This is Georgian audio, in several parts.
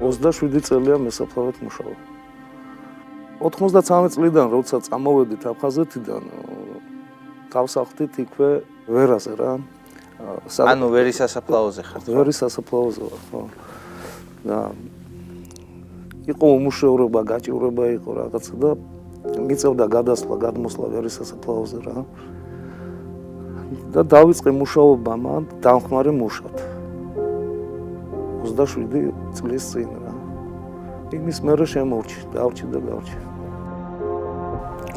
27 წელია მესაფლავედ მუშაობ. 93 წლიდან როცა წამოვედით აფხაზეთიდან თავს ახდით იქვე ვერაზე რა. ანუ ვერის სასაფლაოზე ხართ? ვერის სასაფლაოზე ვარ, ხო. და იყო უმუშევრობა, გაჭირვება იყო რაღაცა და მიწევდა გადასვლა, გადმოსვლა ვერის სასაფლაოზე რა. და დავიწყე მუშაობა მან დამხმარე მუშად. 27 წლის წინ რა. იმის მერე შემორჩი, დავჭი.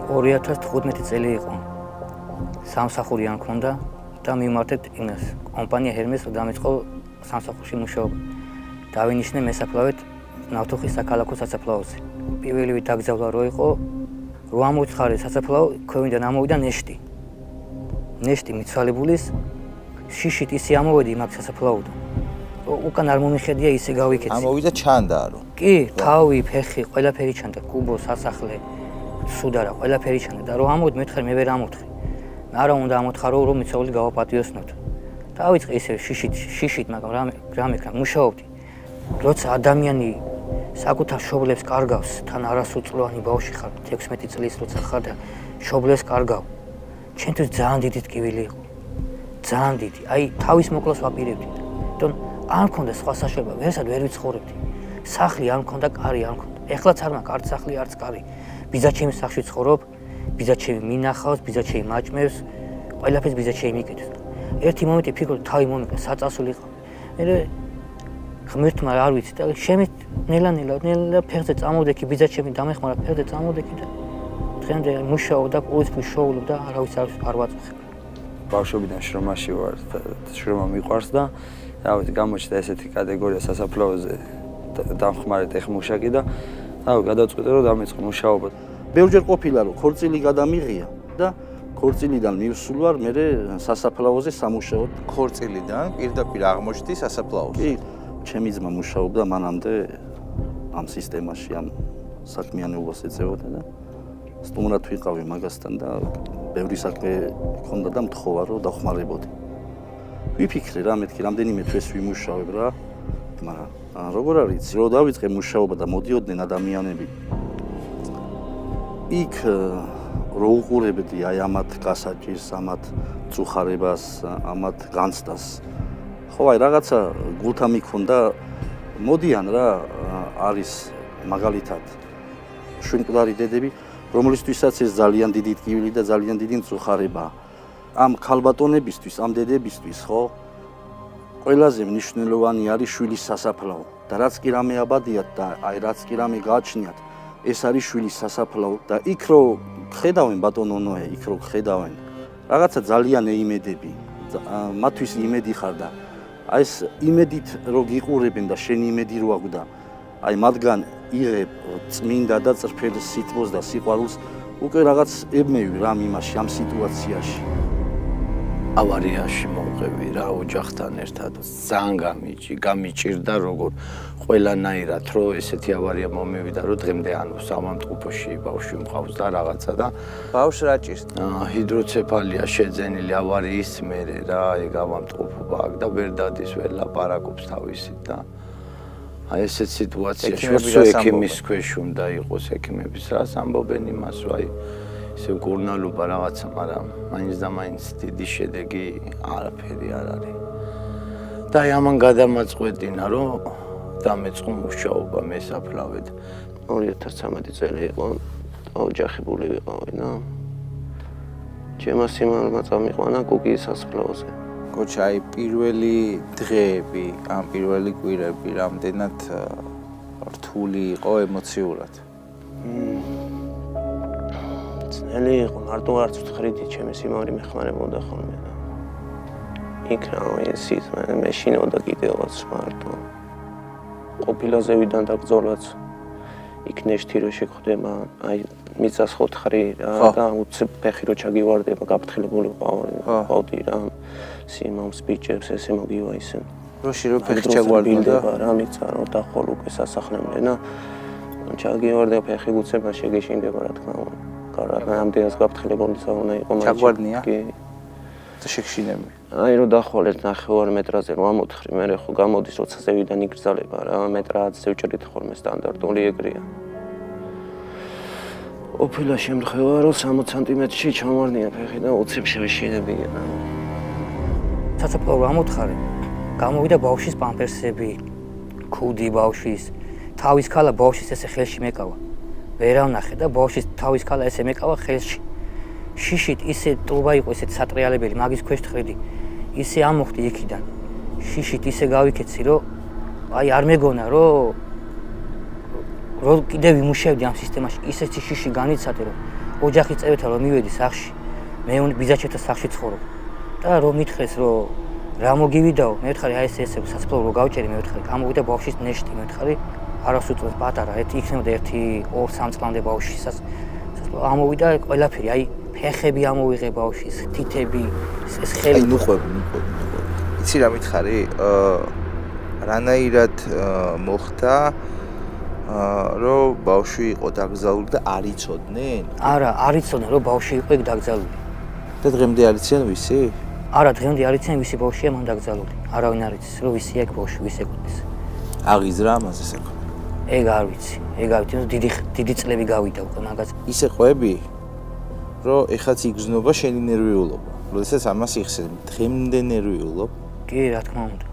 2015 წელი იყო. სამსახური არ მქონდა და მიმართეთ იმას. კომპანია ჰერმეს დამიწყო სამსახურში მუშაობა. დავინიშნე მესაფლავედ ნავთობის საქალაქო სასაფლაოზე. პირველივე დაგზავნა რო იყო 8 მოთხარი სასაფლაო, ქვევიდან ამოვიდა ნეშტი. ნეშტი მიცვალებულის შიშით ისე ამოვედი მაგ სასაფლაოდან. უკან არ მომიხედია ისე გავიქეცი. ამოვიდა ჩანდა რო. კი, თავი, ფეხი, ყველაფერი ჩანდა, კუბო, სასახლე, სუდარა, ყველაფერი ჩანდა და რო ამოვედი მეთხრე მე ვერ ამოთხრი. არა უნდა ამოთხარო რომ მიცოვლი გავაპატიოსნოთ. დავიწყე ისე შიშით, მაგრამ რამე მუშაობდი. როცა ადამიანი საკუთარ შობლებს კარგავს, თან არასრულწლოვანი ბავშვი ხარ, 16 წლის როცა ხარ და შობლებს კარგავ. ჩემთვის ძალიან დიდი ტკივილი იყო. ძალიან დიდი. აი, თავის მოკლას ვაპირებდი. თვითონ არ მქონდა სხვა საშუალება, ვერსად ვერ ვიცხოვრებდი. სახლი არ მქონდა, კარი არ მქონდა. ეხლაც არ მაქვს არც სახლი, არც კარი. ბიძაჩემის სახლში ცხოვრობ, ბიძაჩემი მინახავს, ბიძაჩემი მაჭმევს, ყველაფერს ბიძაჩემი მიკეთებს. ერთი მომენტი ფიქრობ, თავი მომიკლა, საწასული იყო. მე ღმერთმა არ ვიცი და შემით ნელა ფეხზე წამოვდექი, ბიძაჩემი დამეხმარა ფეხზე წამოვდექი და დღემდე მუშაობ და ყოველთვის შოულობ და არავის არ ვაწუხებ. ბავშვობიდან შრომაში ვარ, შრომა მიყვარს და რა ვიცი, გამოჩნდა ესეთი კატეგორია სასაფლაოზე დამხმარე ტექნიკი და გადავწყვიტე რომ დამეწყო მუშაობა. ბევრჯერ ყოფილა რომ ქორწილი გადამიღია და ქორწილიდან მივსულ ვარ მე სასაფლაოზე სამუშაოდ. ქორწილიდან პირდაპირ აღმოჩნდი სასაფლაოზე. კი, ჩემი ძმა მუშაობდა მანამდე ამ სისტემაში, ამ საქმიანობას ეწეოდა და სტუმრად ვიყავი მაგასთან და ბევრი საქმე ჰქონდა და მთხოვა რომ დახმარებოდი. ვიფიქრე რა მეთქი რამდენიმე თვეს ვიმუშავებ რა, მაგრამ როგორ არის რომ დავიწყე მუშაობა და მოდიოდნენ ადამიანები იქ რო უყურებდი აი ამათ გასაჭირს, ამათ წუხარებას, ამათ განცდას. ხო აი რაღაცა გულთან მიქონდა მოდიან რა არის მაგალითად შვენკვდარი დედები, რომლისთვისაც ეს ძალიან დიდი ტკივილი და ძალიან დიდი მწუხარებაა. ამ ქალბატონებისთვის, ამ დედებისთვის, ხო? ყველაზე მნიშვნელოვანი არის შვილის სასაფლაო და რაც კი რამე აბადიათ და აი რაც კი რამე გააჩნიათ, ეს არის შვილის სასაფლაო და იქ რო ხედავენ ბატონო ნოე, იქ რო ხედავენ რაღაცა ძალიან ეიმედები, მათთვის იმედი ხარ და აი ეს იმედით რო გიყურებენ და შენი იმედი რო აქვს და აი მათგან იღებ წმინდა და წრფელ სიტყვას და სიყვარულს, უკვე რაღაც ებმევი რამ იმაში, ამ სიტუაციაში. ავარიაში მომღები რა ოჯახთან ერთად ძალიან გამიჭირდა როგორ ყველანაირად რომ ესეთი ავარია მომივიდა რომ დღემდე ანუ სამამტყუპოში ბავშვი მყავს და რაღაცა და ბავშვს რა ჭირს? ჰიდროცეფალია შეძენილი ავარიის მერე რა ეგ ავამტყუპობა აქ და ვერ დადის ვერ ლაპარაკობს თავისით და აი ესეთ სიტუაციაში ექიმის ქვეშ უნდა იყოს ექიმების რას ამბობენ იმას აი ისე გურნალობა რაღაცა, მაგრამ მაინც და მაინც დიდი შედეგი არაფერი არ არის. და ამან გადამაწყვეტინა, რომ დამეწყო მუშაობა მესაფლავედ. 2013 წელი იყო, ოჯახებული ვიყავი და ჩემმა სიმაღლემა წამიყვანა კუკიის სასაფლაოზე. კოჩა, აი პირველი დღეები, ამ პირველი კვირები რამდენად რთული იყო ემოციურად? ძნელი იყო, მარტო არც ვთხრიდი, ჩემი სიმაღლე მეხმარებოდა ხოლმე და იქ რა ისიც მე შინოდა კიდევაც მარტო. ყოფილა ზევიდან დაგძოლაც იქ ნეშთი რო შეგხვდება, აი მიწას ხოთხრი რა და უცებ ფეხი რო ჩაგივარდება, გაფრთხილებული ყავდი რა. სიმამს ბიჭებს ესე მოგივა ისე. როში რო ფეხი ჩაგვარდება რა მიწა რო დახოლ უკვე სასახლემდე და ჩაგივარდება ფეხი უცებ შეგეშინდება რა თქმა უნდა. კარგად, ამდენს გაფრთხილებული უნდა იყო. ჩაგვარდნია? კი. და შეგშინები. აი რომ დახვალეთ 9 მეტრაზე რომ ამოთხრი, მე ხო გამოდის როცა ზევიდან იგრძალება რა, მეტრაათზე ვჭრით ხოლმე სტანდარტული ეგრეა. ოფილა შემთხვევა რომ 60 სანტიმეტრში ჩამოვარდნია ფეხი და 20 შევშინებია. საცოფლო ამოთხარი, გამოვიდა ბავშვის პამპერსები, ქუდი ბავშვის, თავის ქალა ბავშვის ესე ხელში მეკავა. ვერ ავნახე და ბავშვის თავის ქალა ესე მეკავა ხელში. შიშით ისე ტუბა იყო, ისე სატრიალებელი, მაგის ქვეშ თხრიდი. ისე ამოხდი იქიდან. შიშით ისე გავიქეცი, რომ აი არ მეგონა, რომ კიდევ ვიმუშავდი ამ სისტემაში, ისეთი შიში განიცადე, რომ ოჯახის წევრთან რომ მივედი სახლში, მე ბიძაჩეთა სახლში ცხოვრობ. და რომ მითხეს, რომ რა მოგივიდაო, მე ვთხარი აი ესე საცფლო რო გავჭერი, მე ვთხარი გამოვიდა ბავშვის ნეშტი, მე ვთხარი არასდროს წელს პატარა, იქნებოდა 1-2 წლამდე ბავშვი ამოვიდა ყველაფერი, აი ფეხები ამოვიღე ბავშვის, თითები, ეს ხელი. აი ნუხვები. იცი რა მითხარი? რანაირად მოხდა რომ ბავშვი იყო დაკრძალული და არ იცოდნენ? არა, არ იცოდნენ რომ ბავშვი იყო იქ დაკრძალული. და დღემდე არ იციან ვისი? არა, დღემდე არ იციან ვისი ბავშვია მან დაკრძალული. არავინ არ იცის რომ ვისია ეგ ბავშვი, ვის ეკუთვნის. აღიზრა ამაზე საქმე. ეგ არ ვიცი, დიდი წლები გავიდა უკვე მაგაზე. ისე ყვები, რომ ეხაც იგრძნობა შენი ნერვიულობა. როდესაც ამას იხსენ, დღემდე ნერვიულობ? კი, რა თქმა უნდა.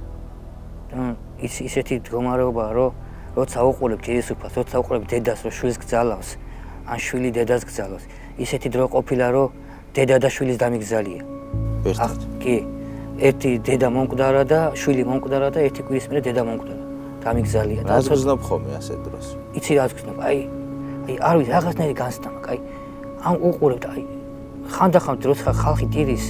და ისეთი მდგომარეობაა, რომ როცა უყურებ ჯერისუფლებას, როცა უყურებ დედას, რომ შვილს გძალავს, ან შვილი დედას გძალავს, ისეთი დრო ყოფილა, რომ დედა და შვილის დამიგზალია. ერთად. კი, ერთი დედა მომკვდარა და შვილი მომკვდარა და ერთი კვირის მერე დედა მომკვდარა. დამიგზალია. რას გრძნობ ხოლმე ასე დროს? იცი რა გრძნობ? აი არ ვიცი, რაღაცნაირი განცდა მაქვს. აი ამ უყურებთ, აი ხანდახან როცა ხალხი ტირის,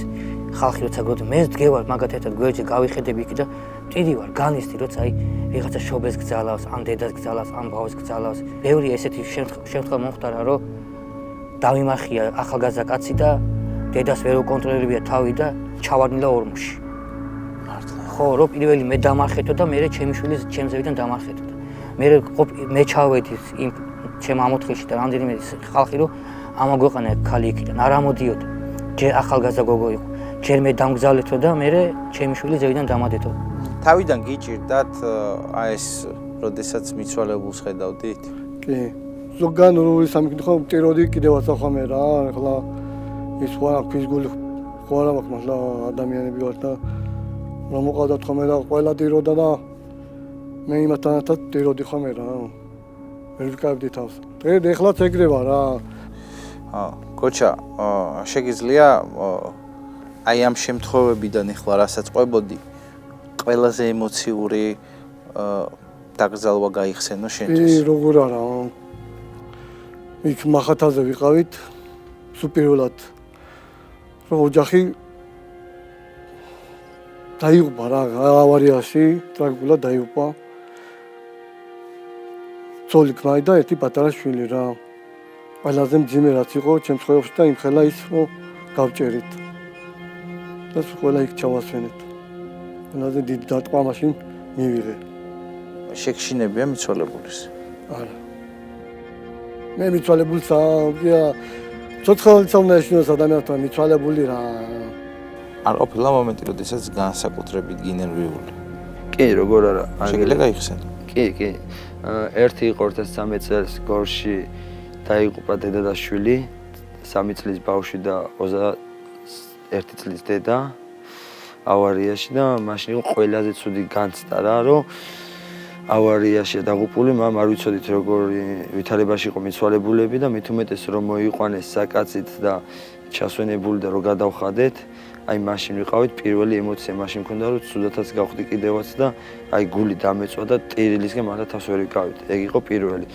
ხალხი როცა გროდი, მე დგევარ მაგათ ერთად გვერდზე გავიხედები იქ და ტირი ვარ, განისდი, როცა აი ვიღაცა შობეს გძალავს, ან დედას გძალავს, ან ბავშვს გძალავს. ბევრი ესეთი შემთხვევა მომხდარა, რომ დავიმარხია ახალგაზრდა კაცი და დედას ვერ უკონტროლებია თავი და ჩავარდნილა ორმოში. ხო, რომ პირველი მე დამარხეთო და მე ჩემი შვილი ჩემზევიდან დამარხეთო. მე ჩავედი იმ ჩემ ამოთხილში და რამდენიმე ხალხი რომ ამაგვეყანა ქალი იქიდან, არ ამოდიოდა. ჯერ ახალგაზრდა გოგო იყო. ჯერ მე დამგზავრეთო და მე ჩემი შვილი ზევიდან დამადეთო. თავიდან გიჭირდათ აი ეს, როდესაც მიცვალებულს ხედავდით? კი. ზოგან როი სამკითხო მტიროდი კიდევაც ახამე რა, ახლა ის ხო არ ფიზიკული ხო არ მაქვს მართლა ადამიანები ვარ და რომ მოყავდათ ხოლმე და ყველა ტიროდა და მე იმათანაც ტიროდი ხოლმე რა. ვერ ვიკავდი თავს. დღეს ეხლაც ეგრე ვარ რა. კოჩა, შეგიძლია აი ამ შემთხვევებიდან ეხლა რასაც ყვებოდი, ყველაზე ემოციური დაკრძალვა გაიხსენო შენთვის? კი, როგორ არა. იქ მახათაზე ვიყავით, სუპირულად. რომ ოჯახი დაიღუპა რა, ავარიაში, ტრაგიკულად დაიღუპა. ცოლი ქმარი და ერთი პატარა შვილი რა. ყველაზე მძიმე რაც იყო ჩემ ცხოვრებაში და იმხელა ის რომ გავჭერით. და ყველა იქ ჩავასვენეთ. ყველაზე დიდი დარტყმა მაშინ მივიღე. შეგშინებია მიცვალებულის? არა. მე მიცვალებულს ცოცხალიც უნდა ეშინოს ადამიანთან მიცვალებული რა. არ ყოფილა მომენტი, როდესაც განსაკუთრებით გინერვიული? კი, როგორ არა. შეგიძლია გაიხსენო? კი. ერთი იყო 13 წელს გორში დაიღუპა დედა და შვილი, 3 წლის ბავშვი და 21 წლის დედა ავარიაში და მაშინ იყო ყველაზე ცუდი განცდა რა, რომ ავარიაში დაღუპული, მამ არ ვიცოდით როგორი ვითარებაში იყო მიცვალებულები და მით უმეტეს რომ მოიყვანეს საკაცით და ჩასვენებული და რომ გადავხადეთ, აი მაშინ ვიყავით პირველი ემოცია მაშინ მქონდა რომ ცუდათაც გავხდი კიდევაც და აი გული დამეწვა და ტირილისგან მართლა თავს ვერ ვიკავით. ეგ იყო პირველი.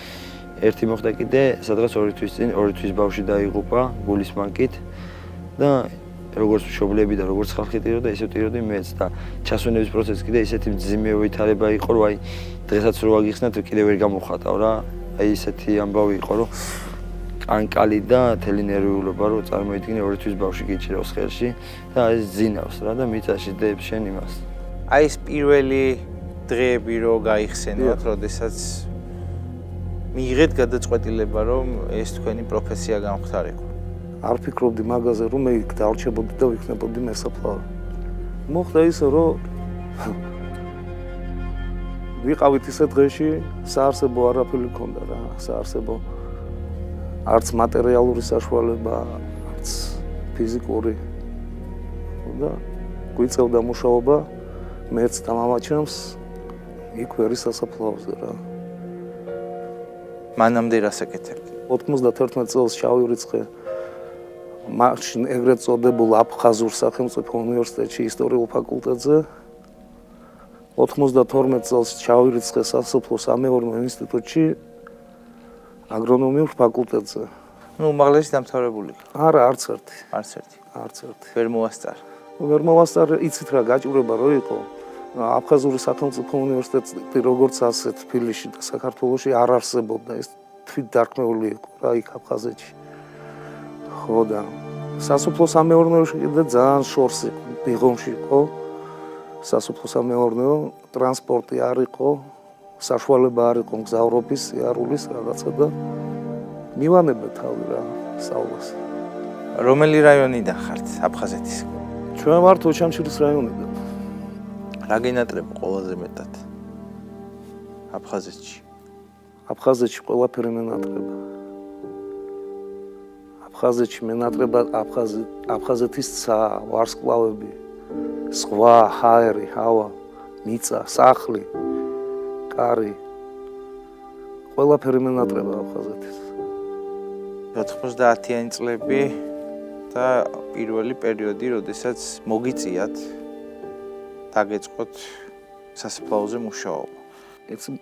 ერთი მოხდა კიდე, სადღაც 2 თვის წინ 2 თვის ბავშვი დაიღუპა გულის მანკით და როგორც მშობლები და როგორც ხალხი ტიროდა, ისე ტიროდი მეც და ჩასვენების პროცესი კიდე ისეთი მძიმე ვითარება იყო, რომ აი დღესაც რო ვაგიხსნათ, კიდე ვერ გამოვხატავ რა. აი ისეთი ამბავი იყო, რომ კანკალი და თელი ნერვიულობა რო წარმოიდგინე 2 თვის ბავშვი გიჭირავს ხელში და ეს ზინავს რა და მიწაში დებს შენ იმას. აი ეს პირველი დღეები რო გაიხსენოთ, როდესაც მიიღეთ გადაწყვეტილება, რომ ეს თქვენი პროფესია გამختارიყო. არ ფიქრობდი მაგაზე, რომ მე იქ დავრჩებოდი და ვიქნებოდი მესაფლავე. მოხდა ისე, რომ ვიყავით ისე დღეში, საარსებო არაფერი მქონდა რა, საარსებო არც მატერიალური საშუალება, არც ფიზიკური. და გვიწევდა მუშაობა, მეც და მამაჩემს იქ ვერის სასაფლაოზე რა. მანამდე რას აკეთებდი? 91 წელს ჩავირიცხე მაშინ ეგრეთ წოდებულ აფხაზურ სახელმწიფო უნივერსიტეტში ისტორიულ ფაკულტეტზე. 92 წელს ჩავირიცხე სასოფლო-სამეურნეო ინსტიტუტში აგრონომიურ ფაკულტეტზე. ნუ უმაღლესი დამთავრებული. არა, არც ერთი. არც ერთი. არც ერთი. ვერ მოასწარ. ვერ მოვასწარე, იცით რა გაჭირება რო იყო. აფხაზური სახელმწიფო უნივერსიტეტი როგორც ასეთ თბილისში და საქართველოში არ არსებობდა, ეს თვითდარქმეული იყო რა იქ აფხაზეთში. ხო და სასოფლო-სამეურნეოში კიდე ძალიან შორს იყო, ბიღომში იყო. სასოფლო-სამეურნეო ტრანსპორტი არ იყო, საშუალება არ იყო მგზავრობის, სიარულის რაღაცა და მივანებდა თავი რა სწავლას. რომელი რაიონიდან ხართ აფხაზეთის? ჩვენ ვართ ოჩამჩირის რაიონიდან. რა გენატრება ყველაზე მეტად აფხაზეთში? აფხაზეთში ყველაფერი მენატრება. აფხაზეთში მენატრება აფხაზეთის ცა, ვარსკვლავები, სხვა, ჰაერი, ჰავა, მიწა, სახლი, კარი. ყველაფერი მენატრება აფხაზეთის. 90-იანი წლები და პირველი პერიოდი, როდესაც მოგიწიათ დაგეწყოთ სასაფლაოზე მუშაობა.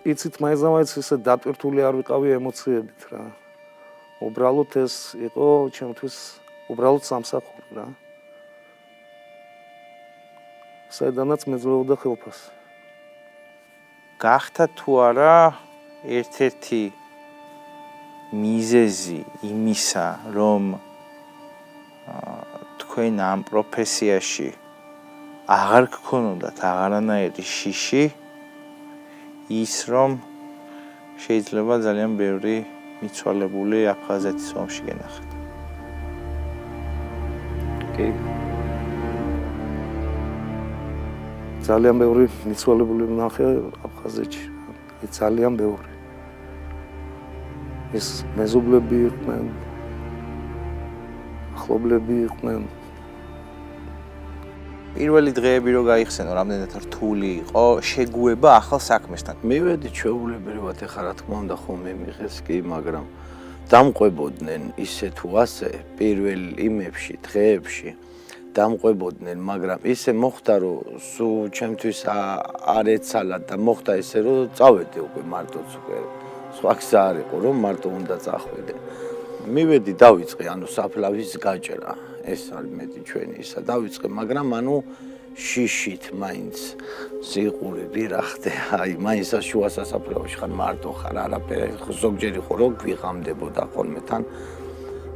იცით, მაინც ესე დატვირთული არ ვიყავი ემოციებით რა. უბრალოდ ეს იყო ჩემთვის უბრალოდ სამსახური რა. საიდანაც მეძლეოდა ხელფასი. გახდა თუ არა ერთ-ერთი მიზეზი იმისა, რომ თქვენ ამ პროფესიაში აღარ გქონოდათ აღარანაირი შიში, ის რომ შეიძლება ძალიან ბევრი მიცვალებული აფხაზეთის ომში გენახეთ. კი. ძალიან ბევრი მიცვალებული ვნახე აფხაზეთში. ძალიან ბევრი. ეს მეზობლები იყვნენ, ახლობლები იყვნენ. პირველი დღეები რო გაიხსენო, რამდენად რთული იყო შეგუება ახალ საქმესთან. მივედი ჩვეულებრივად, ეხლა რა თქმა უნდა ხომ მიღეს კი, მაგრამ დამყვებოდნენ ისე თუ ასე პირველ იმებში, დღეებში დამყვებოდნენ, მაგრამ ისე მოხდა, რომ სულ ჩემთვის არ ეცალა და მოხდა ისე, რომ წავედი უკვე მარტოც უკვე. სხვა გზა არ იყო, რომ მარტო უნდა წახვიდე. მივედი დავიწყე, ანუ საფლავის გაჭრა. ეს არის მეტი ჩვენი ისა დავიწყე, მაგრამ ანუ შიშით მაინც სიყურები რა ხდება, აი მაინც შუა სასაფლაოში ხარ, მარტო ხარ, არაფერი, ზოგჯერი ხო რო გვიღამდებოდა ხოლმე თან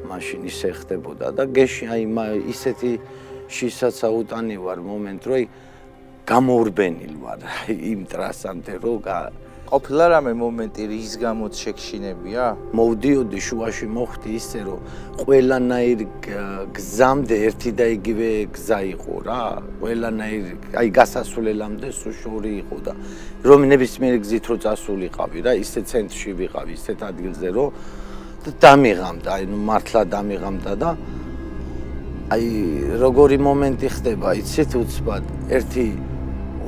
მაშინ ისე ხდებოდა და გეში აი ისეთი შისაც აუტანი ვარ მომენტ, რომ გამოურბენილ ვარ იმ ტრასამდე რო ყოფილა რამე მომენტი, რის გამოც შეგშინებია? მოვდიოდი შუაში მოხდი ისე, რომ ყველანაირ გზამდე ერთი და იგივე გზა იყო რა. ყველანაირ, აი გასასვლელამდე სუშორი იყო და რომ ნებისმიერ გზით რო წასულიყავი რა, ისე ცენტრში ვიყავი, ისეთ ადგილზე, რომ დამიღამდა, აი ნუ მართლა დამიღამდა და აი როგორი მომენტი ხდება, იცით უცბად, ერთი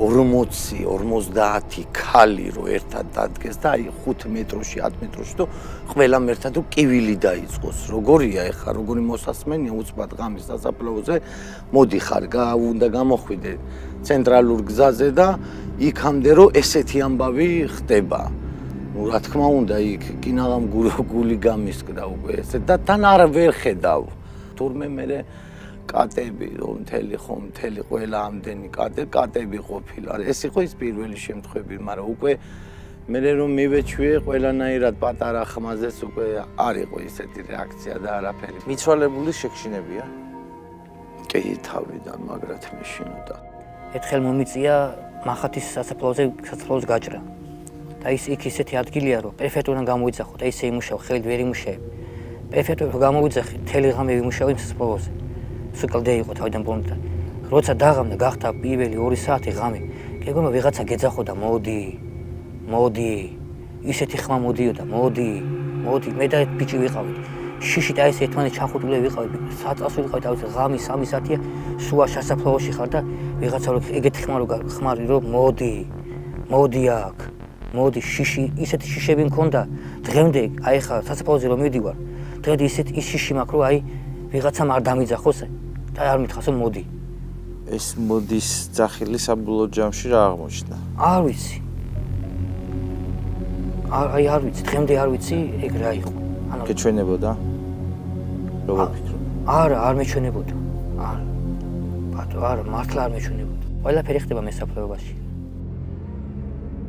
40-50 ქალი რო ერთად დადგეს და აი 5 მეტროში, 10 მეტროში და ყველამ ერთად კივილი დაიწყოს. როგორია ეხლა, როგორი მოსასმენია უცბად ღამის სასაფლაოზე, მოდიხარ, უნდა გამოხვიდე ცენტრალურ გზაზე და იქამდე რომ ესეთი ამბავი ხდება. ნუ რა თქმა უნდა, იქ კინაღამ გული გამისკდა უკვე ესე და თან არ ვერ ხედავ. თურმე მე კატები რომ მთელი ყველა ამდენი კატები ყოფილა. ეს იყო ის პირველი შემთხვევები, მაგრამ უკვე მე რომ მივეჩვიე ყველანაირად პატარა ხმაზეც უკვე არ იყო ისეთი რეაქცია და არაფერი. მიცვალებული შეგშინებია? კი, თავიდან მაგრად მეშინოდა. ერთხელ მომიწია მახათის სასაფლაოზე გაჭრა. და ის იქ ისეთი ადგილია, რომ პრეფექტურიდან გამოიძახო და ისე იმუშაო, ხელით ვერ იმუშაებ. ეფექტურად გამოვიძახი, მთელი ღამე ვიმუშავე მსოფლმავზე. სუკლდე იყო თავიდან პონტა. როცა დაღამდა გახდა პირველი 2 საათი ღამე. გეგონა ვიღაცა გეძახოდა, მოდი. ისეთი ხმა მოდიოდა, მოდი. მე და ბიჭი ვიყავით. შიშით აი ეს ერთმანეთს ჩახუტულე ვიყავით. საწასო ვიყავით, აი ეს ღამე 3 საათია, სუა სასაფლაოში ხარ და ვიღაცა რო ეგეთი ხმარი რომ მოდი აქ. მოდი შიში, ისეთი შიშები მქონდა. დღემდე აი ხა სასაფლაოზე რომ მივდივარ, დღემდე ისეთი ის შიში მაქვს რომ აი ვიღაცამ არ დამიძახოს და არ მითხას რომ მოდი. ეს მოდის ძახილი საბოლოო ჯამში რა აღმოჩნდა? არ ვიცი. არ ვიცი, დღემდე არ ვიცი ეგ რა იყო. ანუ გეჩვენებოდა? როგორ ფიქრობ? არ მეჩვენებოდა. არა, მართლა არ მეჩვენებოდა. ყველაფერი ხდება მესაფლაობაში.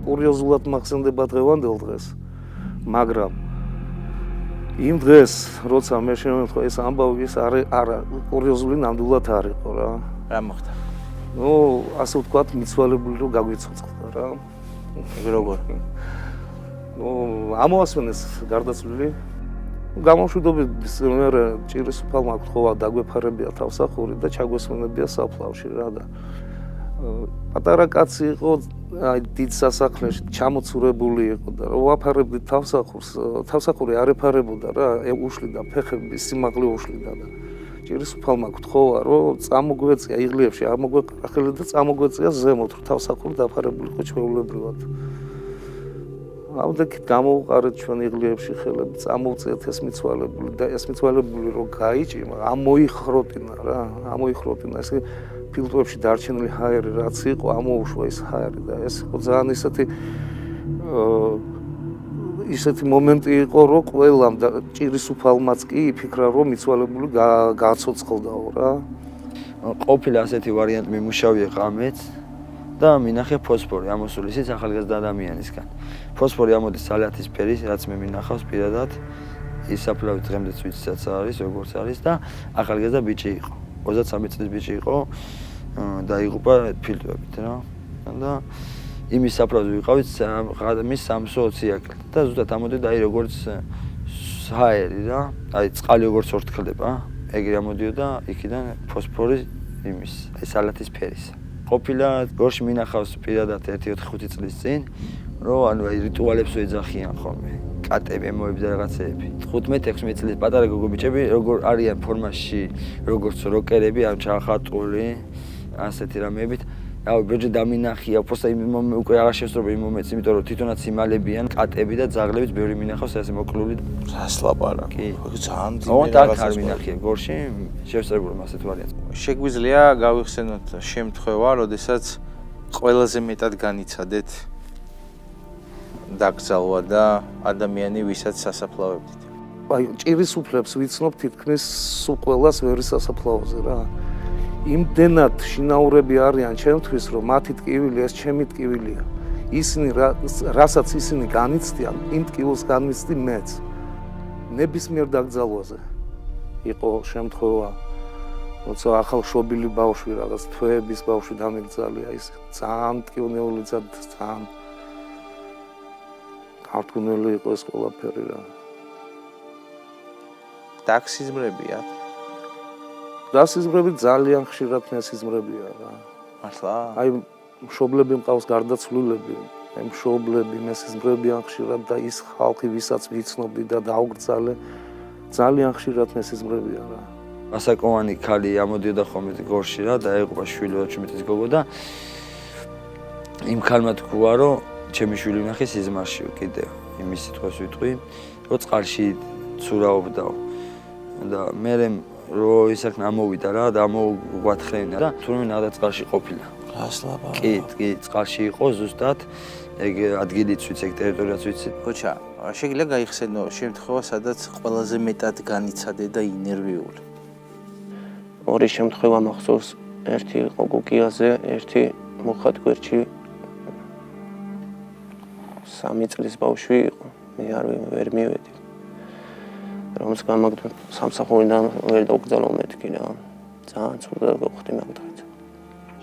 კურიოზულად მახსენდება დღევანდელ დღეს, მაგრამ იმ დღეს, როცა მე შემემთხვა ეს ამბავი, ეს არა კურიოზული ნამდვილად არ იყო რა. რა მოხდა? ასე ვთქვათ, მიცვალებული რომ გაგვიცოცხლდა რა. როგორ? ამოასვენეს გარდაცვლილი. გამოშვიდობით მე ჭირის უფალმა გთხოვა დაგვეფარებია თავსახური და ჩაგვესვენებია საფლავში რა და პატარა კაცი იყო, აი დიდ სასახლეში ჩამოცურებული იყო და რო ვაფარებდით თავსახურს, თავსახური არ ეფარებოდა რა, უშლიდა ფეხები, სიმაღლე უშლიდა და ჭირის უფალმა გთხოვა რომ წამოგვეწია იღლიებში, ამოგვეყრახელი და წამოგვეწია ზემოთ, რომ თავსახური დაფარებული იყო ჩვეულებრივად. ამდენით გამოვყარეთ ჩვენ იღლიებში ხელები, წამოვწიეთ ეს მიცვალებული და ეს მიცვალებული რო გაიჭიმა, ამოიხროტინა რა, ამოიხროტინა ეს ფილტვებში დარჩენილი ჰაერი რაც იყო, ამოუშვა ეს ჰაერი და ეს იყო ძალიან ისეთი მომენტი იყო, რომ ყველამ და ჭირის უფალმაც კი იფიქრა, რომ მიცვალებული გააცოცხლდაო რა. ყოფილა ასეთი ვარიანტი მიმუშავია ღამეც და მინახე ფოსფორი ამოსული ისიც ახალგაზრდა ადამიანისგან. ფოსფორი ამოდის სალათისფერი, რაც მე მინახავს პირადად, ის საფლავი დღემდეც ვიცისაც არის, როგორც არის და ახალგაზრდა ბიჭი იყო. 23 წლის ბიჭი იყო, დაიღუპა ფილტვებით რა. და იმის საფლავზე ვიყავით მის 320 აკრით და ზუსტად ამოდიდა აი როგორც ჰაერი რა, აი წყალი როგორც ორთქლდება, ეგრე ამოდიოდა იქიდან ფოსფორი იმის, აი სალათისფერის. ყოფილა გორში მინახავს პირადად 1-4-5 წლის წინ, რომ ანუ აი რიტუალებს ეძახიან ხოლმე. კატები, ემოები და რაღაცეები. 15-16 წლის პატარა გოგობიჭები როგორ არიან ფორმაში, როგორც როკერები, ან ჩახატული, ასეთი რამეებით. აუ ბეჭი დამინახია, უბრალოდ იმ უკვე აღარ შევსწრობ იმ მომენტს, იმიტომ რომ თვითონაც იმალებიან კატები და ძაღლებიც ბევრი მინახავს ასე მოკლული. რას ლაპარაკი? ძალიან დიდი რაღაცა არ მინახია გორში, შევსწრებულობ ასეთ ვარიანტს. შეგვიძლია გავიხსენოთ შემთხვევა, როდესაც ყველაზე მეტად განიცადეთ დაკრძალვა და ადამიანი, ვისაც სასაფლავებდით. აი ჭირის უფლებს ვიცნობ თითქმის სულ ყველას ვერის სასაფლაოზე რა. იმდენად შინაურები არიან ჩემთვის, რომ მათი ტკივილი ეს ჩემი ტკივილია. ისინი რასაც ისინი განიცდიან, იმ ტკივილს განვიცდი მეც. ნებისმიერ დაკრძალვაზე იყო შემთხვევა, როცა ახალშობილი ბავშვი რაღაც თვეების ბავშვი დამიგძალია, ის ძალიან ტკივნეული ძალიან გართუნელი იყო ეს ყველაფერი რა. ტაქსიზმრებია? დასიზმრები ძალიან ხშირად მესიზმრებია რა. მართლა? აი მშობლები მყავს გარდაცვლილები, აი მშობლები მესიზმრებიან ხშირად და ის ხალხი, ვისაც ვიცნობდი და დაუგრძალე, ძალიან ხშირად მესიზმრებია რა. ასაკოვანი ქალი ამოდიოდა ხოლმე გორში რა, დაეღუპა შვილი 20 წლის გოგო და იმ ქალმა თქვა, რომ ჩემი შვილი ნახე სიზმარშიო კიდევ. იმის სიტყვას ვიტყვი, რომ წყალში ცურაობდაო. და მე რო ისაქნა ამოვიდა რა და ამოგვათხრენა და თურმე ნახდა წყალში ყოფილა. რას ლაპარაკი? კი, წყალში იყო ზუსტად ეგ ადგილიც ვიცი, ეგ ტერიტორიაც ვიცი. ხოჩა, შეგიძლია გაიხსენო შემთხვევა, სადაც ყველაზე მეტად განიცადე და ინერვიული. ორი შემთხვევა მახსოვს, ერთი იყო გოგიაზე, ერთი მოხატგვერდში 3 წლის ბავშვი იყო. მე ვერ მივედი. რომს გამაგდო სამსახურიდან ვერ დაუგზავნო მეთქი რა. ძალიან ცუდად გავხდი მაგ დღეს.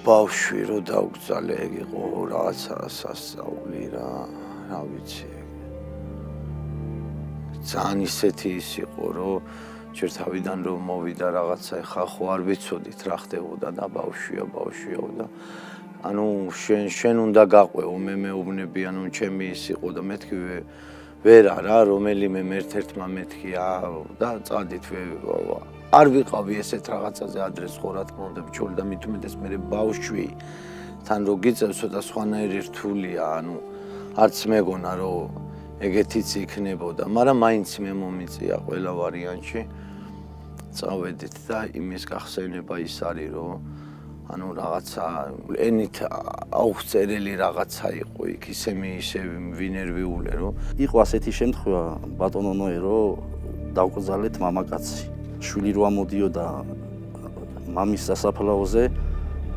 ბავშვი რო დაუგზალე, ეგ იყო რაღაცა სასწაული რა, რა ვიცი. ძალიან ისეთი ის იყო, რომ ჯერ თავიდან რომ მოვიდა რაღაცა, ხა ხო არ ვიცოდით რა ხდებოდა და ბავშვია და ანუ შენ უნდა გაყვეო, მე მეუბნები, ანუ ჩემი ის იყო და მეთქი ვერა რა, რომელიმე ერთ-ერთმა მეთქია და წადით არ ვიყავი ესეთ რაღაცაზე ადრეს ხო რა თქმა უნდა ბიჭო და მით უმეტეს მე ბავშვი თან რო გიწევს ცოტა სხვანაირი რთულია, ანუ არც მეგონა რომ ეგეთიც იქნებოდა, მაგრამ მაინც მე მომიწია ყველა ვარიანტში. წავედით და იმის გახსენება ის არის, რომ ანუ რაღაცა ენით აუხწერელი რაღაცა იყო იქ, ისე ვინერვიულე, რომ იყო ასეთი შემთხვევა ბატონო ნოე, რომ დავკრძალეთ მამაკაცი. შვილი რო ამოდიოდა მამის სასაფლაოზე,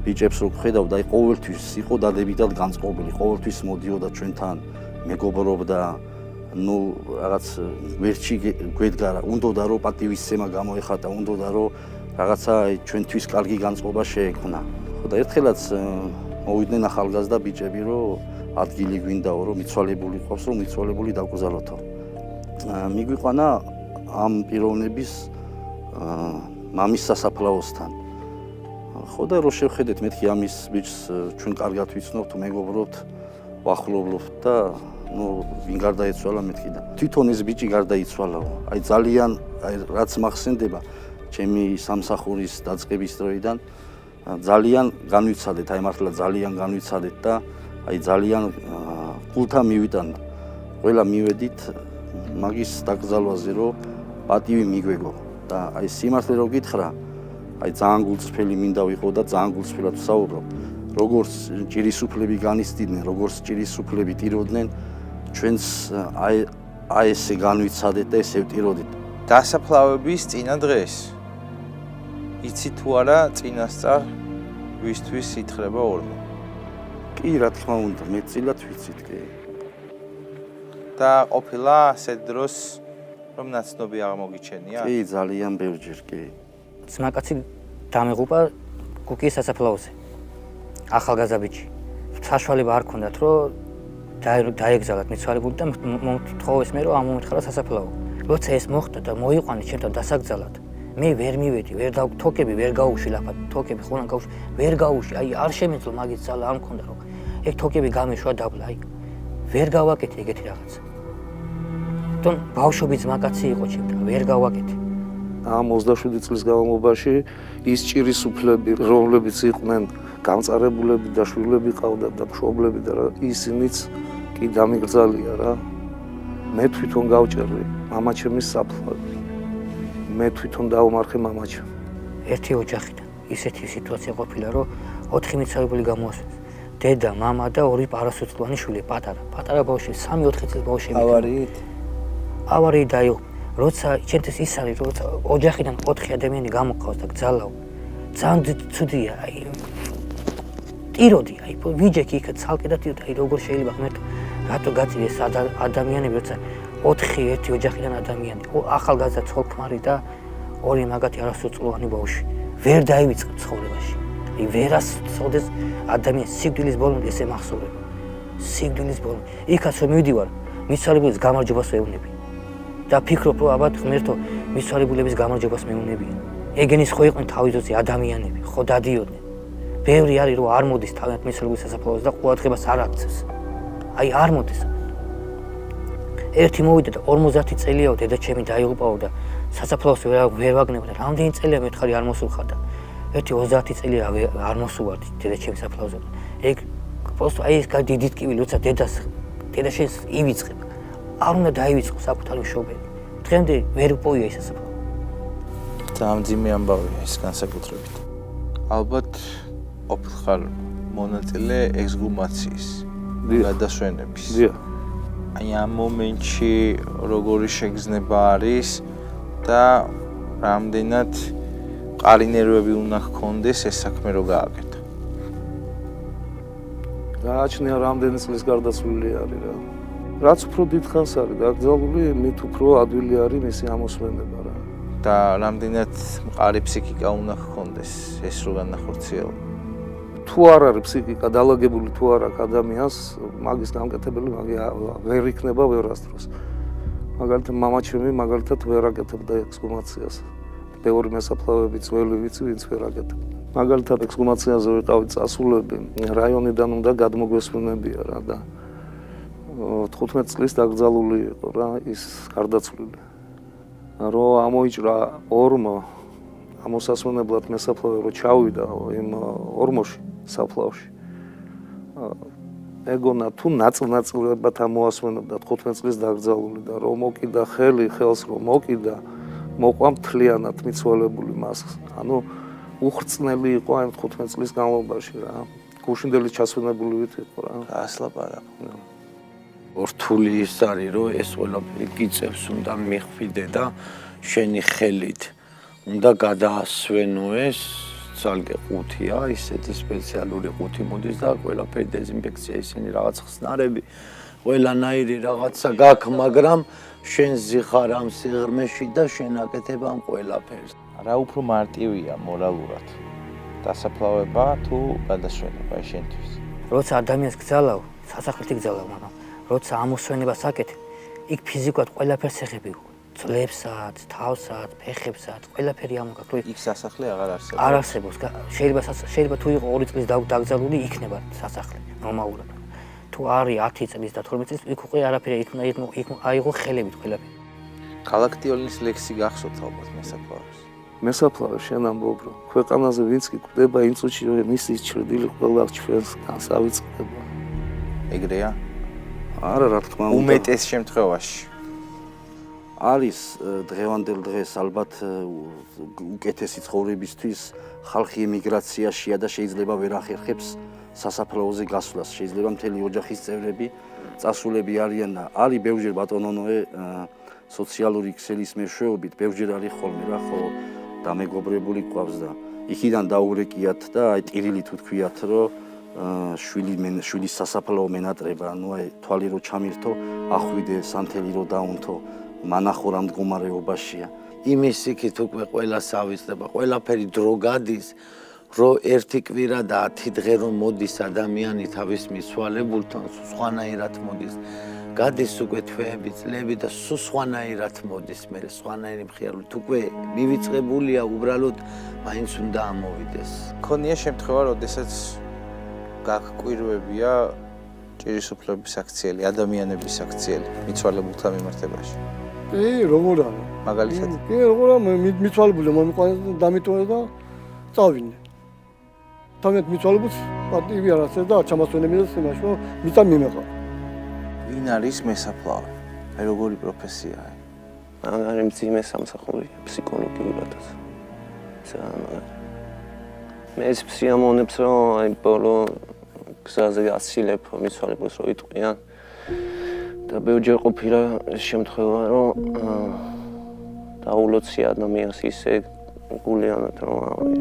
ბიჭებს რო ხედავდა, ყოველთვის იყო დადებითად განწყობილი, ყოველთვის მოდიოდა ჩვენთან, მეგობრობდა, ნუ რაღაც ვერჩი გვედგარა, უნდოდა რომ პატივისცემა გამოეხატა, უნდოდა რომ რაღაცა ჩვენთვის კარგი განწყობა შეექმნა. ხო და ერთხელაც მოვიდნენ ახალგაზრდა ბიჭები, რომ ადგილი გვინდაო, რომ მიცვალებული ყავს, რომ მიცვალებული დაკრძალოთო. მიგვიყვანა ამ პიროვნების მამის სასაფლაოსთან. ხო და რო შევხედეთ, მეთქი ამის ბიჭს ჩვენ კარგად ვიცნობთ, მეგობრობთ, ვახლობთ და ნუ ვინ გარდაეცვალა მეთქი და თვითონ ეს ბიჭი გარდაიცვალაო. აი ძალიან რაც მახსენდება ჩემი სამსახურის დაწყების დროიდან ძალიან განვიცადეთ, აი მართლა ძალიან განვიცადეთ და აი ძალიან გულთა მივიტანდა. ყველა მივედით მაგის დაკრძალვაზე, რომ პატივი მიგვეგო და აი სიმართლე რო გითხრა, აი ძალიან გულწრფელი მინდა ვიყო და ძალიან გულწრფელად ვსაუბრობ. როგორც ჭირისუფლები განიცდიდნენ, როგორც ჭირისუფლები ტიროდნენ, ჩვენს აი ესე განვიცადეთ და ესე ვტიროდით. დასაფლავების წინა დღეს იცი თუ არა წინასწარ ვისთვის ითხრება ორმო? კი, რა თქმა უნდა, მეტწილად ვიცით კი. და ყოფილა ასეთ დროს რომ ნაცნობი აღმოგიჩენია? კი, ძალიან ბევრჯერ კი. ძმაკაცი დამეღუპა კუკიის სასაფლაოზე. ახალგაზრდა ბიჭი. საშუალება არ ქონდათ, რომ დაეგზალათ მიცვალებული და მოთხოვეს მე რომ ამომეთხარა სასაფლაო. როცა ეს მოხდა და მოიყვანეს ჩემთან დასაგზალად, მე ვერ მივედი, თოკები ვერ გაუში ლაფად, თოკები ხონან გაუში, ვერ გაუში, აი არ შემეძლო მაგის ძალა არ მქონდა რომ ეგ თოკები გამეშვა დაბლა, აი ვერ გავაკეთე ეგეთი რაღაცა. თვითონ ბავშვობი ძმაკაცი იყო ჩემთან, ვერ გავაკეთე. ამ 27 წლის განმავლობაში ის ჭირისუფლები, რომლებიც იყვნენ გამწარებულები და შვილები ყავდათ და მშობლები და ისინიც კი დამიგრძალია რა. მე თვითონ გავჭერვი მამაჩემის საფლავი. მე თვითონ დავმარხე მამაჩემ. ერთი ოჯახიდან ისეთი სიტუაცია ყოფილა, რომ 4 მიცვალებული გამოასვენეს. დედა, მამა და 2 პარასოწლოვანი შვილი, პატარა ბავშვი, 3-4 წლის ბავშვი. ავარიით დაიღო. როცა ჩემთვის ის არის, როცა ოჯახიდან 4 ადამიანი გამოყავს და გძალავ. ძალიან ცუდია, აი ტიროდი, აი ვიჯექი იქ ცალკე და ტიროდი, აი როგორ შეიძლება ღმერთო, რატო გაწიეს ადამიანები, როცა 4 ერთი ოჯახიდან ადამიანი, ახალგაზრდა ცოლ-ქმარი და 2 მაგათი არასოწლოვანი ბავშვი. ვერ დაივიწყებ ცხოვრებაში. აი ვერას წოდეს ადამიანს სიკვდილის ბოლომდე ესე მახსოვრება. სიკვდილის ბოლომდე. იქაც რომ მივდივარ, მიცვალებულის გამარჯვებას ვეუბნები. და ფიქრობ, რომ აბა ღმერთო, მიცვალებულების გამარჯვებას მეუბნებიან. ეგენის ხო იყვნენ თავიდანვე ადამიანები, ხო დადიოდნენ. ბევრი არის რომ არ მოდის თავიანთ მიცვალებულის სასაფლაოზე და ყურადღებას არ აქცევს. აი არ მოდის. ერთი მოვიდა და 50 წელიაო დედა ჩემი დაიღუპაო და სასაფლაოზე ვერ ვაგნებდა. რამდენი წელია მეთხარი არ მოსულხარ და ერთი 30 წელია არ მოსუვარდი დედა ჩემი სასაფლაოზე. ეგ просто აი ეს დიდი ტკივილი, როცა დედა შენს ივიწყებ. არ უნდა დაივიწყო საკუთარი მშობელი. დღემდე ვერ პოია ის სასაფლაო. ძალიან მძიმე ამბავია ეს განსაკუთრებით. ალბათ ყოფილხარ მონაწილე ექსგუმაციის გადასვენების. აი ამ მომენტში როგორი შეგრძნება არის და რამდენად მყარი ნერვები უნდა ჰქონდეს ეს საქმე რო გააკეთო. გააჩნია რამდენი წლის გარდაცვლილი არის რა. რაც უფრო დიდხანს არის დაკრძალული, მით უფრო ადვილი არის მისი ამოსვენება რა. და რამდენად მყარი ფსიქიკა უნდა ჰქონდეს ეს რო განახორციელო. თუ არ არის ფსიქიკა დალაგებული, თუ არ აქვს ადამიანს, მაგის გამკეთებელი მაგი ვერ იქნება ვერასდროს. მაგალითად მამაჩემი მაგალითად ვერ აკეთებდა ექსჰუმაციას. ბევრი მესაფლავები ძველი ვიცი, ვინც ვერ აკეთებდა. მაგალითად ექსჰუმაციაზე ვიყავით წასულები, რაიონიდან უნდა გადმოგვესვენებია რა და 15 წლის დაკრძალული იყო რა ის გარდაცვლილი. რო ამოიჭრა ორმო ამოსასვენებლად მესაფლავე რო ჩავიდა იმ ორმოში საფლავში. ეგონა თუ ნაწილ-ნაწილებად ამოასვენებდა 15 წლის დაკრძალული და რომ მოკიდა ხელს რომ მოკიდა მოყვა მთლიანად მიცვალებული მას. ანუ უხრწნელი იყო აი 15 წლის განმავლობაში რა. გუშინდელი ჩასვენებული ვით იყო რა. ასლაპარაკო. რთული ის არის რომ ეს ყველაფერი გიწევს უნდა მიხვიდე და შენი ხელით უნდა გადაასვენო ეს ძალკე ყუთია, ისეთი სპეციალური ყუთი მოდის და ყველაფერი დეზინფექცია ისინი რაღაც ხსნარები, ყველანაირი რაღაცა გაქვს, მაგრამ შენ ზიხარ ამ სიღრმეში და შენ აკეთებ ამ ყველაფერს. რა უფრო მარტივია მორალურად? დასაფლავება თუ გადასვენება შენთვის? როცა ადამიანს გძალავ, სასახლით გძალავ, მაგრამ როცა ამოსვენებას აკეთებ, იქ ფიზიკურად ყველაფერს ეხები. ძლებსაც, თავსაც, ფეხებსაც, ყველაფერი ამოგაქვს. იქ სასახლე აღარ არსებობს. არ არსებობს. შეიძლება თუ იყო 2 წლის დაკრძალული, იქნება სასახლე ნორმალურად. თუ არის 10 წლის და 12 წლის, იქ უკვე არაფერი იქ აიღო ხელებით ყველაფერი. გალაქტიონის ლექსი გახსოვთ ალბათ მესაფლავეს. მესაფლავე შენ ამბობ რომ ქვეყანაზე ვინც კი კვდება იმ წუთში რომ მისი ჭრდილი ყველა ჩვენს განსავიწყდება. ეგრეა? არა რა თქმა უნდა. უმეტეს შემთხვევაში. არის დღევანდელ დღეს ალბათ უკეთესი ცხოვრებისთვის ხალხი ემიგრაციაშია და შეიძლება ვერ ახერხებს სასაფლაოზე გასვლას. შეიძლება მთელი ოჯახის წევრები წასულები არიან და არის ბევრჯერ ბატონონოე სოციალური ქსელის მეშვეობით ბევრჯერ არის ხოლმე რა ხო და მეგობრებული ყავს და იქიდან დაურეკიათ და აი ტირილი თუ თქვიათ რომ შვილის სასაფლაო მენატრება ანუ აი თვალი რო ჩამირთო ახვიდე სანთელი რო დაუნთო მანახო რა მდგომარეობაშია. იმის იქით უკვე ყველას ავიწყდება, ყველაფერი დრო გადის, რომ ერთი კვირა და 10 დღე რომ მოდის ადამიანი თავის მიცვალებულთან, სხვანაირად მოდის. გადის უკვე თვეები, წლები და სხვანაირად მოდის, მე სხვანაირი მხიარული. უკვე მივიწყებულია უბრალოდ მაინც უნდა ამოვიდეს. ქონია შემთხვევა, როდესაც გაგკვირვებია ჭირის უფლების აქციელი, ადამიანების აქციელი მიცვალებულთა მიმართებაში. როგორ არა? მაგალითად? როგორ არა მიცვალებული მომიყვანეს და დამიტოვეს და წავინე. თამეთ მიცვალებულს პატივი არ აქვს და ჩამასვენებინა იმაში რომ მიწა მიმეყარა. ვინ არის მესაფლავე? აი როგორი პროფესიაა? მაგარი მძიმე სამსახური ფსიქოლოგიურადაც. მე ეს სიამოვნებს რომ აი ბოლო გზაზე ასილებ მიცვალებულს რო იტყვიან და ბევრჯერ ყოფილა შემთხვევა რომ დაულოცი ადამიანს ისე გულიანად რომ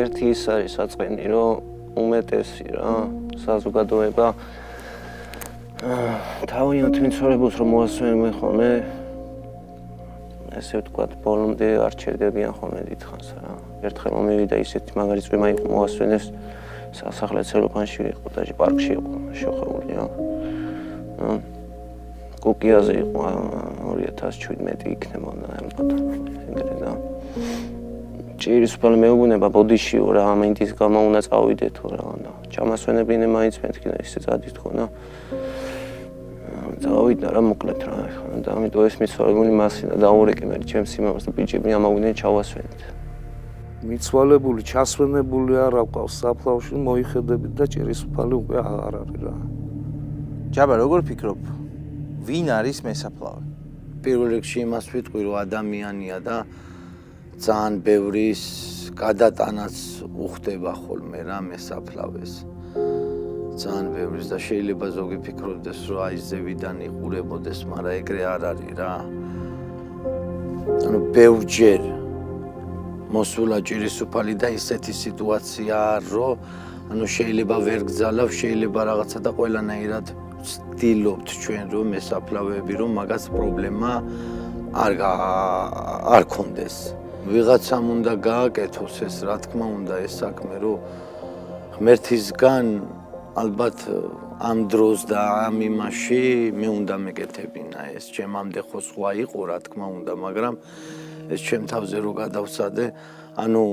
ერთი ის არის საწყენი რომ უმეტესი რა საზოგადოება თავიანთ მიცვალებულს რომ მოასვენებენ ხოლმე ესე ვთქვათ ბოლომდე არ ჩერდებიან ხოლმე დიდხანს რა ერთხელ მომივიდა ისეთი მაგარი წვიმა იყო მოასვენეს სასახლე ცელოფანში იყო და პარკში იყო შეხეული რა კუკიაზე იყო 2017 იქნებოდა ალბათ ეგრე და ჭირის უფალი მეუბნება ბოდიშიო რა ამინდის გამო უნდა წავიდეთო რა და ჩამასვენებინე მაინც მეთქი და ისე წადით ხონა წავიდა რა მოკლედ რა და ამიტომ ეს მიცვალებული მასინა დაურეკე მე ჩემს იმას და ბიჭები ამავდნენ ჩავასვენეთ მიცვალებული ჩასვენებული არა ყავს საფლავში მოიხედებით და ჭირის უფალი უკვე აღარ არის რა ჯაბა როგორ ფიქრობ ვინ არის მესაფლავე? პირველ რიგში იმას ვიტყვი რომ ადამიანია და ძალიან ბევრის გადატანაც უხდება ხოლმე რა მესაფლავეს ძალიან ბევრის და შეიძლება ზოგი ფიქრობდეს რომ აი ზევიდან იყურებოდეს მაგრამ ეგრე არ არის რა ანუ ბევრჯერ მოსულა ჭირის უფალი და ისეთი სიტუაციაა რომ ანუ შეიძლება ვერ გძალავ შეიძლება რაღაცა და ყველანაირად ვცდილობთ ჩვენ რომ მესაფლავეები რომ მაგას პრობლემა არ კონდეს ვიღაცამ უნდა გააკეთოს ეს რა თქმა უნდა ეს საქმე რომ ღმერთისგან ალბათ ამ დროს და ამ იმაში მე უნდა მეკეთებინა ეს ჩემამდე ხო სხვა იყო რა თქმა უნდა მაგრამ ეს ჩემ თავზე რო გადავსადე ანუ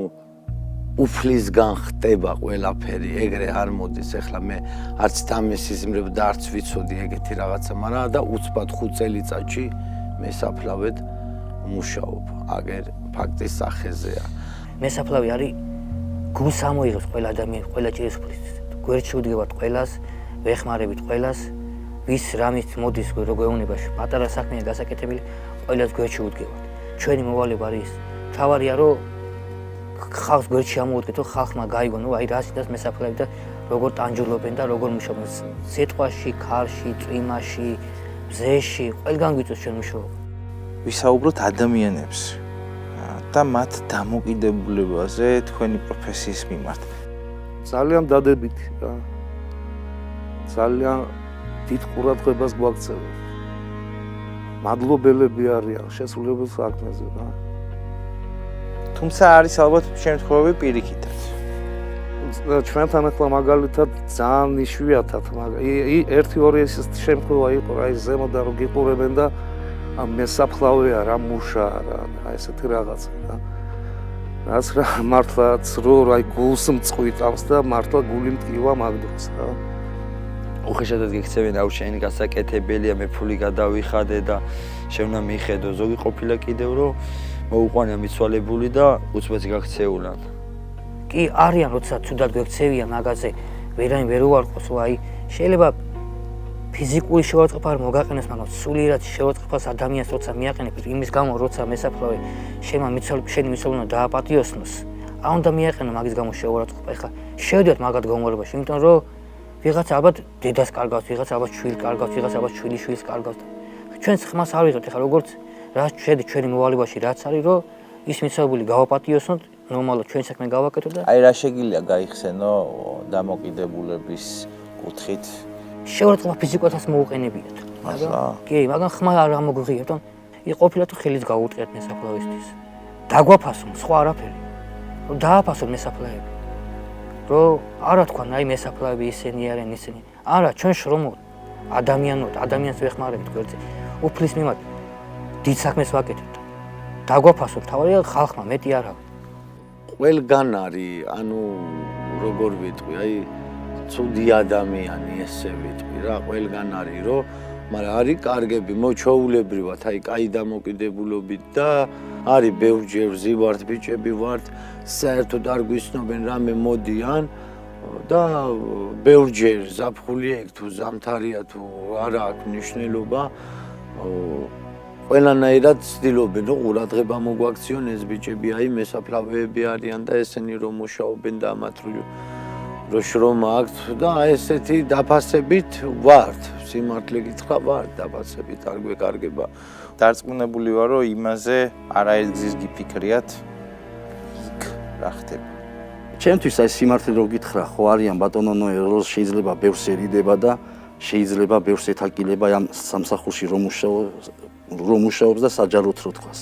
უფლისგან ხდება ყველაფერი ეგრე არ მოდის ეხლა მე არც დამესიზმრებ და არც ვიცოდი ეგეთი რაღაცა მაგრამ და უცბად 5 წელიწადში მე საფლავედ მუშაობ აგერ ფაქტის სახეზეა მესაფლავი არის გულს ამოიღებს ყველა ადამიანი ყველა ჭირისხმის გვერდში უდგებათ ყველას ვეხმარებით ყველას ვის რამით მოდის როგორ პატარა საქმეა გასაკეთებელი ყველას გვერდში უდგებათ ჩვენი მოვალეობა არის თავარია რომ ხალხს გვერდში ამოუდგეთ რომ ხალხმა გაიგო ნუ აი რა სიტას მესაფლავი და როგორ ტანჯულობენ და როგორ მუშაობენ სიტყვაში ქარში წვიმაში მზეში ყველგან გვიწევს ჩვენ მუშაობა ვისაუბროთ ადამიანებს და მათ დამოკიდებულებაზე თქვენი პროფესიის მიმართ. ძალიან დადებითი რა. ძალიან დიდ ყურადღებას გვაქცევენ. მადლობელები არიან შესრულებულ საქმეზე რა. თუმცა არის ალბათ შემთხვევები პირიქითაც. ჩვენთან ახლა მაგალითად ძალიან იშვიათად ერთი-ორი ეს შემთხვევა იყო რა ის ზემოდან რომ გიყურებენ და მესაფლავეა რა მუშაა რა ესეთი რაღაცა რა. რაც რა მართლაც რო აი გულს მწყვიტავს და მართლა გული მტკივა მაგდროს რა. უხეშადად გიქცევენ აუ შენი გასაკეთებელია მე ფული გადავიხადე და შეუნა მიხედო ზოგი ყოფილა კიდევ რომ მოუყვანია მიცვალებული და უცბად გაქცეულან. კი არიან როცა თუდად გვექცევიან მაგაზე ვერანი ვერ უარყოფს აი შეიძლება ფიზიკური შევაწყობა არ მოგაყენოს მაგრამ სულიერად შევაწყობას ადამიანს როცა მიაყენებ იმის გამო როცა მესაფლავე შენი მიცვალებულმა დააპატიოსნოს არ უნდა მიაყენო მაგის გამო შევაწყობა ეხლა შევდიოთ მაგად გამორებაში იმიტომ რომ ვიღაც ალბათ დედას კარგავს ვიღაც ალბათ შვილს კარგავს ვიღაც ალბათ შვილის კარგავს ჩვენს ხმას არ ვიღებთ ეხლა როგორც რაც ჩვენი მოვალეობაში რაც არის რომ ის მიცვალებული გავაპატიოსნოთ ნორმალურად ჩვენი საქმე გავაკეთოთ და აი რა შეგიძლია გაიხსენო დამოკიდებულების კუთხით შევაწყობა ფიზიკათაც მოუყენებიათ. კი, მაგრამ ხმა არ ამოგვიღებთ, რომ იყოფილა თუ ხელით გაუწყიათ მესაფლავისთვის. დაგვაფასონ სხვა არაფერი. რომ დააფასონ მესაფლავები. რომ არა თქვა, აი მესაფლავები ისინი არიან ისინი. არა, ჩვენ შრომობთ ადამიანს ვეხმარებით გვერდზე. უფლის მიმართ დიდ საქმეს ვაკეთებთ. დაგვაფასონ, თავარია ხალხმა მეტი არა. ყველგან არის, ანუ როგორ ვიტყვი, აი ცუდი ადამიანი ესე ვიტყვი რა ყველგან არის რომ მაგრამ არის კარგები მოჩვეულებრივად აი კაი დამოკიდებულობით და არის ბევრჯერ ვზივართ ბიჭები ვართ საერთოდ არ გვისნობენ რამე მოდიან და ბევრჯერ ზაფხული ეგ თუ ზამთარია თუ არა აქვს მნიშვნელობა ყველანაირად ცდილობენ რომ ყურადღება მოგვაქციონ ეს ბიჭები აი მესაფლავეები არიან და ესენი რომ მუშაობენ და ამათ რო შრომა აქვთ და ესეთი დაფასებით ვართ სიმართლე გითხრა ვართ დაფასებით არ გვეკარგება დარწმუნებული ვარ რომ იმაზე არაერთ გზის გიფიქრიათ იქ რა ხდება ჩემთვის აი სიმართლე რო გითხრა ხო არიან ბატონო ნოე შეიძლება ბევრს ერიდება და შეიძლება ბევრს ეთაკილება ამ სამსახურში რომ მუშაობს და საჯაროდ რო თქვას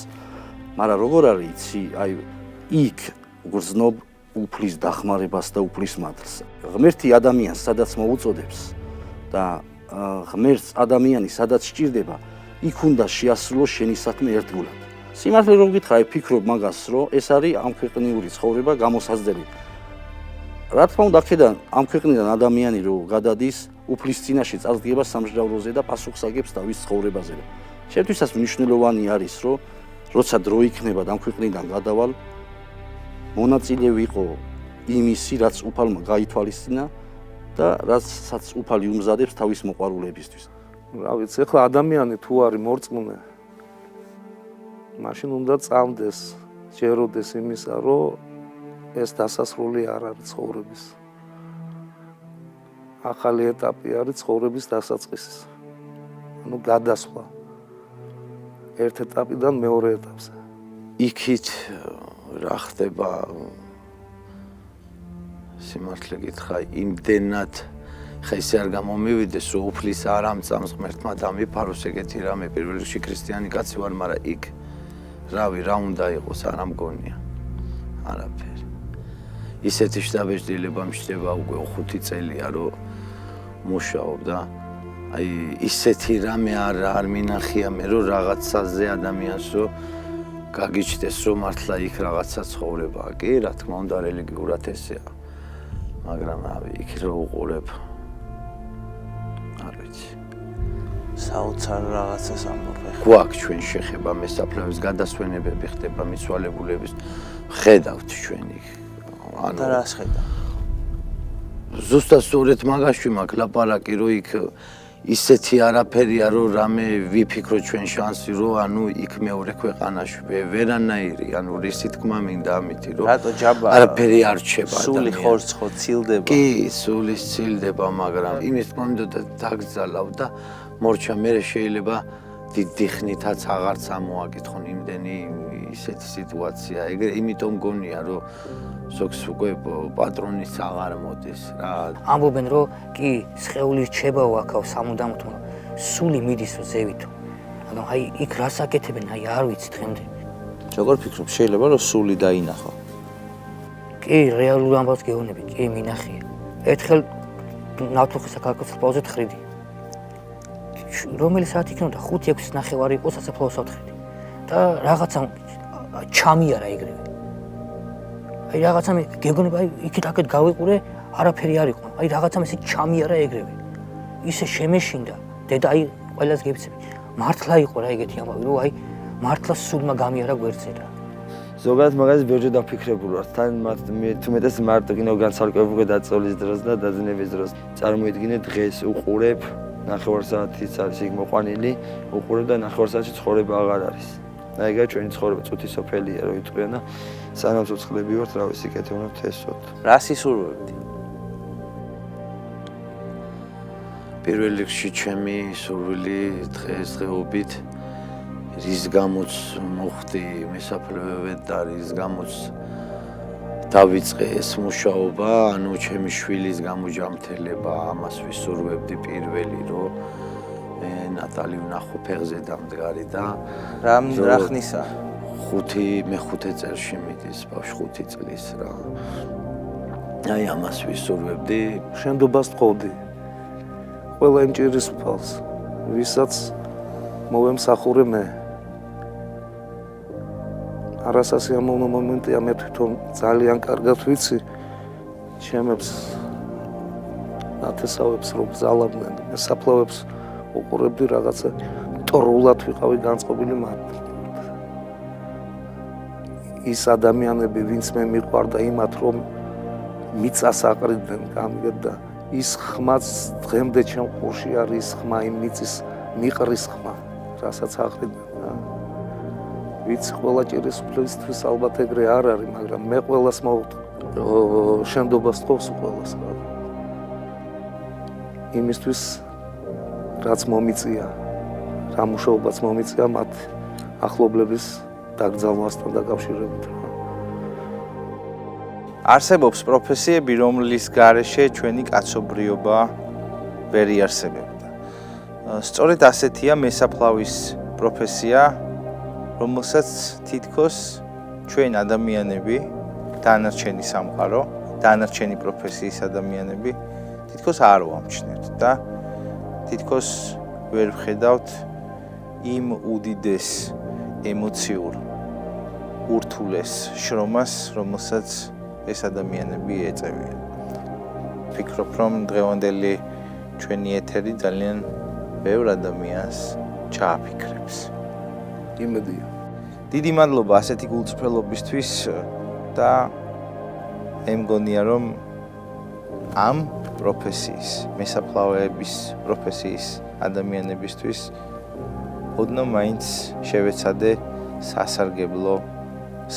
მაგრამ როგორ არის იცი აი იქ გრძნობ უფლის დახმარებას და უფლის მადლს. ღმერთი ადამიანს სადაც მოუწოდებს და ღმერთს ადამიანი სადაც სჭირდება, იქ უნდა შეასრულოს შენი საქმე ერთგულად. სიმართლე რომ გითხრა, ფიქრობ მაგას, რომ ეს არის ამ ქვეყნიური ცხოვრება გამოსაზრდელი. რა თქმა უნდა, აქედან ამ ქვეყნიდან ადამიანი რო გადადის, უფლის წინაშე წარდგება სამსჯავროზე და პასუხს აგებს თავის ცხოვრებაზე. შემთხვევით მნიშვნელოვანი არის, რომ როცა დრო იქნება და ამ ქვეყნიდან გადავალ მონაწილე ვიყო იმისი, რაც უფალმა გაითვალისწინა და რასაც უფალი უმზადებს თავის მოყვარულებისთვის. რა ვიცი, ახლა ადამიანი თუ არის მორწმუნე, მაშინ უნდა წამდეს, ჯეროდეს იმისა, რომ ეს დასასრული არ არის ცხოვრების. ახალი ეტაპი არის ცხოვრების დასაწყისი. ანუ გადასვლა ერთ ეტაპიდან მეორე ეტაპზე. იქით რა ხდება სიმართლე გითხრა იმდენად ხა ისე არ გამომივიდეს რომ უფლის არ ამწამს ღმერთმა დამიფაროს ეგეთი რამე პირველ რიგში ქრისტიანი კაცი ვარ მაგრამ იქ რავი რა უნდა იყოს არ ამგონია არაფერი ისეთი შთაბეჭდილება მშდება უკვე 5 წელია რომ მუშაობდა. აი ისეთი რამე არ მინახია მე რომ რაღაცაზე ადამიანსო გაგიჩნდეს რომ მართლა იქ რაღაცა ცხოვრებაა. კი, რა თქმა უნდა რელიგიურად ესეა. მაგრამ იქ რო უყურებ არ ვიცი. საოცარ რაღაცას ამბობ. გვაქვს ჩვენ შეხება მესაფლავის გადასვენებები ხდება მიცვალებულების ხედავთ ჩვენ იქ. და რას ხედავ? ზუსტად სწორედ მაგაში მაქვს ლაპარაკი რომ იქ ისეთი არაფერია რომ რამე ვიფიქრო ჩვენ შანსი რომ ანუ იქ მეორე ქვეყანაში ვერანაირი ანუ რისი თქმა მინდა ამითი რომ რატო ჯაბა არაფერი არ რჩება სული ხორცს ხო ცილდება კი სული ცილდება მაგრამ იმის თქმა მინდა დაგძალავ და მორჩა მე შეიძლება დიდი ხნითაც აღარც ამოაკითხონ იმდენი ისეთი სიტუაცია ეგრე იმიტომ გონია რომ ზოგს უკვე პატრონის აღარ მოდის რა ამბობენ რომ კი სხეული რჩებაო აქაო სამუდამოდ სული მიდის ზევითო მაგრამ აი იქ რას აკეთებენ აი არ ვიცი დღემდე როგორ ფიქრობ შეიძლება რომ სული დაინახო კი რეალურ ამბავს გეუბნები კი მინახია ერთხელ ნავთობის საქართველოს პაუზეთ ხრიდი რომელი საათი იქნებოდა 5-6 ნახევარი იყო სასაფლაოს ავთხრიდი და რაღაცა ჩამიარა ეგრევე აი რაღაცა მე გეგონება აი იქით აქეთ გავიყურე არაფერი არ იყო აი რაღაცა მე ჩამიარა ეგრევე ისე შემეშინდა დედა აი ყველას გეცები მართლა იყო რა ეგეთი ამბავი რომ აი მართლა სულმა გამიარა გვერდზე რა ზოგადად მაგაზე ბევრჯერ დაფიქრებული ვარ თან თუმეტეს მარტო კინო განსაკუთრებულად დაწოლის დროს და დაძინების დროს წარმოიდგინე დღეს უყურებ ნახევარ საათიც არის იქ მოყვანილი უყურებ და ნახევარ საათში ცხოვრება აღარ არის და ეგაა ჩვენი ცხოვრება წუთი სოფელია რომ იტყვიან და სანამ ცოცხლები ვართ რა ვიცი კეთე უნდა თესოთ რას ისურვებდი პირველ რიგში ჩემი სურვილი დღესდღეობით რის გამოც მოხდი მესაფლავედ და რის გამოც დავიწყე ეს მუშაობა ანუ ჩემი შვილის გამოჯამთელება ამას ვისურვებდი პირველი რომ ნატალი ვნახო ფეხზე დამდგარი და რა ხნისა მეხუთე წელში მიდის ბავშვი 5 წლის რა აი ამას ვისურვებდი შენდობას თხოვდი ყველა იმ ჭირისუფალს ვისაც მოვემსახურე მე არასასიამოვნო მომენტია მე თვითონ ძალიან კარგად ვიცი ჩემებს ნათესავებს რომ გზავნდნენ მესაფლავებს უყურებდი რაღაცა ტრულად ვიყავი განწყობილი მარტო ის ადამიანები ვინც მე მიყვარდა იმათ რომ მიწას აყრიდნენ გამიგდა ის ხმაც დღემდე ჩემ ყურში არის ხმა იმ მიწის მიყრის ხმა რასაც აყრიდნენ რა ვიცი ყველა ჭირისუფლისთვის ალბათ ეგრე არ არის მაგრამ მე ყველას შენდობას თხოვს ყველას იმისთვის რაც მომიწია რა მუშაობაც მომიწია მათ ახლობლების დაკრძალვასთან დაკავშირებით არსებობს პროფესიები რომლის გარეშე ჩვენი კაცობრიობა ვერ იარსებებდა სწორედ ასეთია მესაფლავის პროფესია რომელსაც თითქოს ჩვენ ადამიანები დანარჩენი სამყარო დანარჩენი პროფესიის ადამიანები თითქოს არ ვამჩნევთ და თითქოს ვერ ვხედავთ იმ უდიდეს ემოციურ ურთულეს შრომას რომელსაც ეს ადამიანები ეწევიან ვფიქრობ რომ დღევანდელი ჩვენი ეთერი ძალიან ბევრ ადამიანს ჩააფიქრებს იმედია დიდი მადლობა ასეთი გულწრფელობისთვის და მე მგონია რომ ამ პროფესიის მესაფლავეების პროფესიის ადამიანებისთვის ოდნავ მაინც შევეცადე სასარგებლო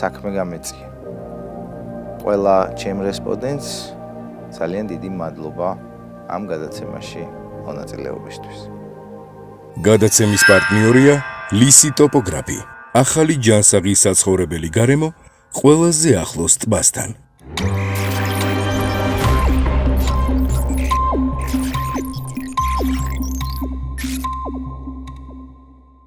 საქმე გამეწია ყველა ჩემ რესპონდენტს ძალიან დიდი მადლობა ამ გადაცემაში მონაწილეობისთვის გადაცემის პარტნიორია ლისი ტოპოგრაფი ახალი ჯანსაღი საცხოვრებელი გარემო ყველაზე ახლოს ტბასთან